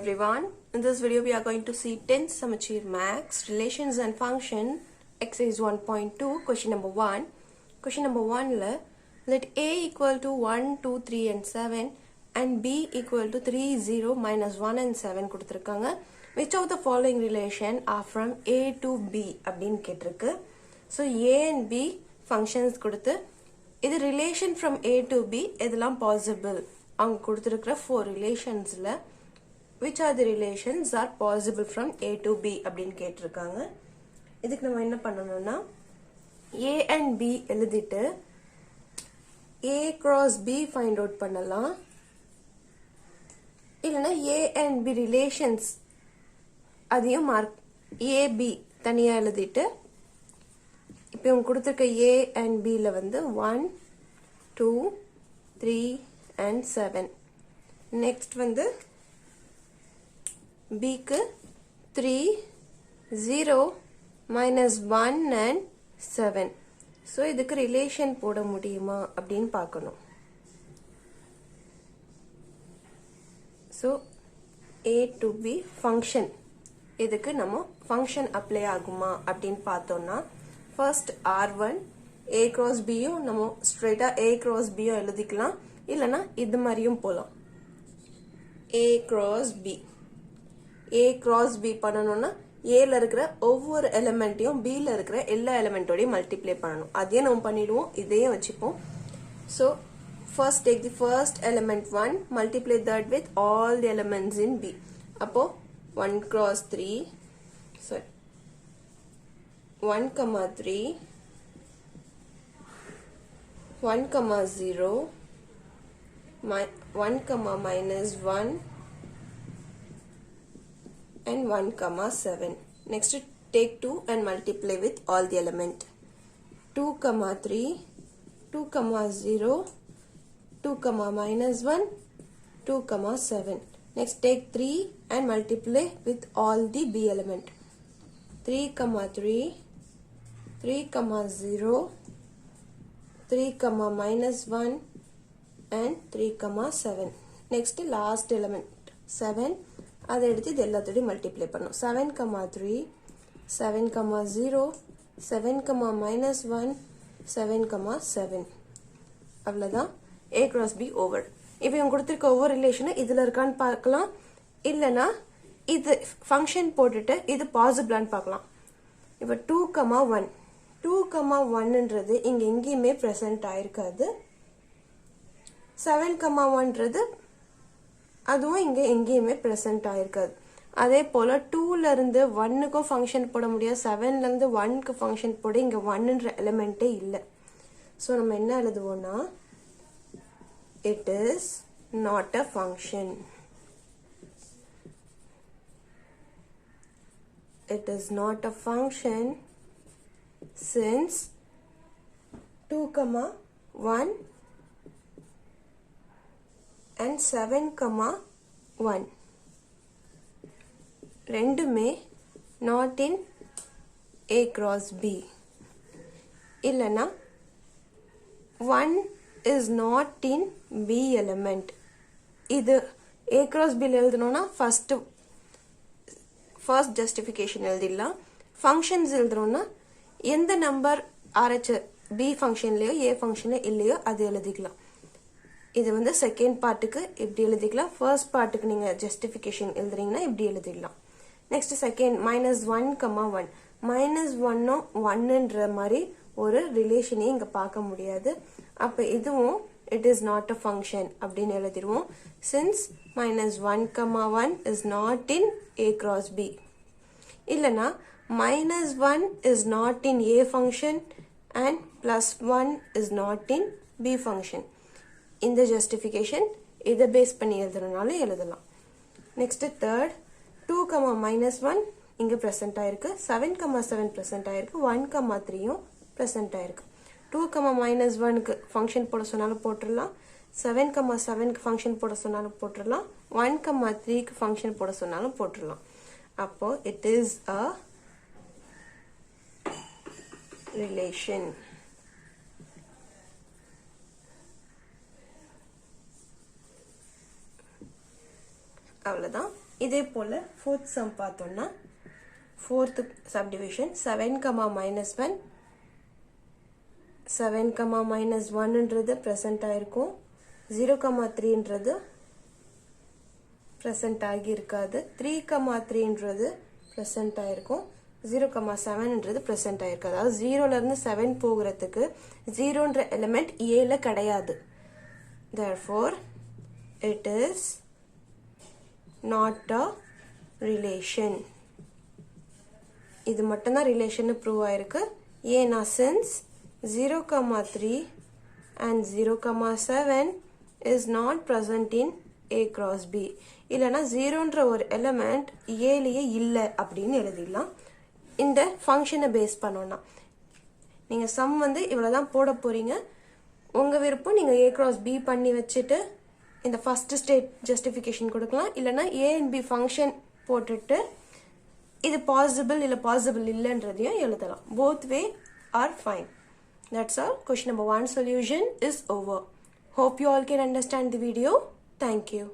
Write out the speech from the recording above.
everyone. In this video we are going to see 10th Samachir Max Relations and Function exercise 1.2 question number 1. Question number 1 la, let A equal to 1, 2, 3 and 7 and B equal to 3, 0, minus 1 and 7 kuduthirukanga. Which of the following relation are from A to B அப்படினு கேட்டிருக்கு. So A and B functions கொடுத்து இது relation from A to B எதெல்லாம் possible அவங்க கொடுத்திருக்கிற 4 relationsல which are the relations are possible from A to B அப்படினு கேட்டிருக்காங்க. இதுக்கு நம்ம என்ன பண்ணனும்னா A and B எழுதிட்டு A cross B find out பண்ணலாம். இல்லனா A and B relations அதையும் மார்க் A B தனியா எழுதிட்டு இப்போ உங்களுக்கு கொடுத்திருக்க A and B ல வந்து 1 2 3 and 7 next வந்து B க்கு 3 0 minus 1 and 7 so இதுக்கு relation போட முடியுமா அப்படினு பார்க்கணும். so A to B function இதுக்கு நம்ம function apply ஆகுமா அப்படினு பார்த்தோம்னா first R1 A cross B யும் நம்ம ஸ்ட்ரைட்டா A cross B யும் எழுதிக்கலாம் இல்லனா இது மாதிரியும் போலாம். A cross B A cross B பண்ணனும்னா A ல இருக்கிற ஒவ்வொரு எலிமெண்ட்டையும் B ல இருக்கிற எல்லா எலிமெண்டோடயும் மல்டிப்ளை பண்ணனும். அதையே நம்ம பண்ணிடுவோம். இதையே வச்சுப்போம். So first take the first element 1 multiply that with all the elements in B. அப்போ 1 cross 3 sorry 1 comma 3 1 comma 0 1 comma minus 1 and 1 comma 7. Next take 2 and multiply with all the element 2 comma 3 2 comma 0 2 comma minus 1 2 comma 7. Next take 3 and multiply with all the B element 3 comma 3 3 comma 0 3 comma minus 1 and 3 comma 7. Next last element 7 அதை எடுத்து இது எல்லாத்தையும் multiply பண்ணனும். 7 comma 3 7 comma 0 7 comma minus 1 7 comma 7. அவ்வளவுதான் A cross B over. இப்போ இவங்க கொடுத்திருக்க ஒவ்வொரு ரிலேஷன் இதுல இருக்கான்னு பார்க்கலாம். இல்லனா இது ஃபங்க்ஷன் போட்டுட்டு இது பாசிபிளான்னு பார்க்கலாம். இப்போ 2, 1 2, 1ன்றது இங்க எங்கேயுமே பிரசன்ட் ஆயிருக்காது. 7, 1ன்றது அதுவும் இங்க எங்கேயுமே பிரசன்ட் ஆயிருக்காது. அதே போல 2 ல இருந்து 1க்கும் ஃபங்க்ஷன் போட முடியாது. 7 ல இருந்து 1க்கு ஃபங்க்ஷன் போட இங்க 1ன்ற எலிமெண்டே இல்ல. சோ நம்ம என்ன எழுதுவோம்னா it is not a function. It is not a function since 2, 1 and 7, 1 ரெண்டுமே not in A cross B. இல்லனா 1 is not in B element. இது A cross B எழுதணும்னா first justification எழுதிடலாம். functions எழுதணும்னா எந்த நம்பர் RH B ஃபங்க்ஷன்லயோ A ஃபங்க்ஷன்ல இல்லையோ அது எழுதிக்கலாம். இது வந்து செகண்ட் பார்ட்டுக்கு இப்படி எழுதிக்கலாம். ஃபர்ஸ்ட் பார்ட்டுக்கு நீங்க ஜஸ்டிஃபிகேஷன் எழுதுறீங்கன்னா இப்படி எழுதிடலாம். நெக்ஸ்ட் செகண்ட் -1, 1 -1 1ன்ற மாதிரி ஒரு ரிலேஷனே இங்க பார்க்க முடியாது. அப்ப இதுவும் it is not a function அப்படின்னு எழுதிடுவோம். since -1, 1 is not in A cross B. இல்லனா -1 is not in A function and +1 is not in B function. இந்த justification இதை பேஸ் பண்ணி எழுதுறதுனால எழுதலாம். next third 2, -1 இங்க present ஆயிருக்கு. 7, 7 present ஆயிருக்கு. 1, 3யும் present ஆயிருக்கு. 2, -1க்கு ஃபங்க்ஷன் போட சொன்னாலும் போட்டுறலாம். 7, 7க்கு ஃபங்க்ஷன் போட சொன்னாலும் போட்டுறலாம். 1, 3க்கு ஃபங்க்ஷன் போட சொன்னாலும் போட்டுறலாம். அப்போ it is a relation. அவ்வளவுதான். இதே போல் ஃபோர்த் சம் பார்த்தோம்னா fourth subdivision 7, minus 1 7, minus 1 ன்றது present ஆயிருக்கும் 0, 3 ன்றது present ஆகி இருக்காது 3, 3 ன்றது present ஆயிருக்கும் 0, 7 ன்றது present ஆயிருக்காது அதாவது 0 ல இருந்து 7 போகிறதுக்கு 0 ன்ற element A ல கிடையாது therefore it is not a relation இது மட்டும்தான் ரிலேஷன் ப்ரூவ் ஆயிருக்கு ஏன்னா since 0, 3 and 0, 7 is not present in A cross B இல்லனா 0ன்ற ஒரு எலிமெண்ட் ஏலியே இல்ல அப்படின்னு எழுதிடலாம் இந்த ஃபங்க்ஷனை பேஸ் பண்ணோம்னா நீங்க சம் வந்து இவ்வளவுதான் போட போறீங்க உங்க விருப்பம் நீங்க A cross B பண்ணி வச்சிட்டு இந்த ஃபர்ஸ்ட் ஸ்டேட் ஜஸ்டிஃபிகேஷன் கொடுக்கலாம் இல்லனா A and B ஃபங்க்ஷன் போட்டுட்டு இது possible இல்ல possible இல்லன்றதையும் எழுதலாம் both way are fine that's all question number 1 solution is over hope you all can understand the video thank you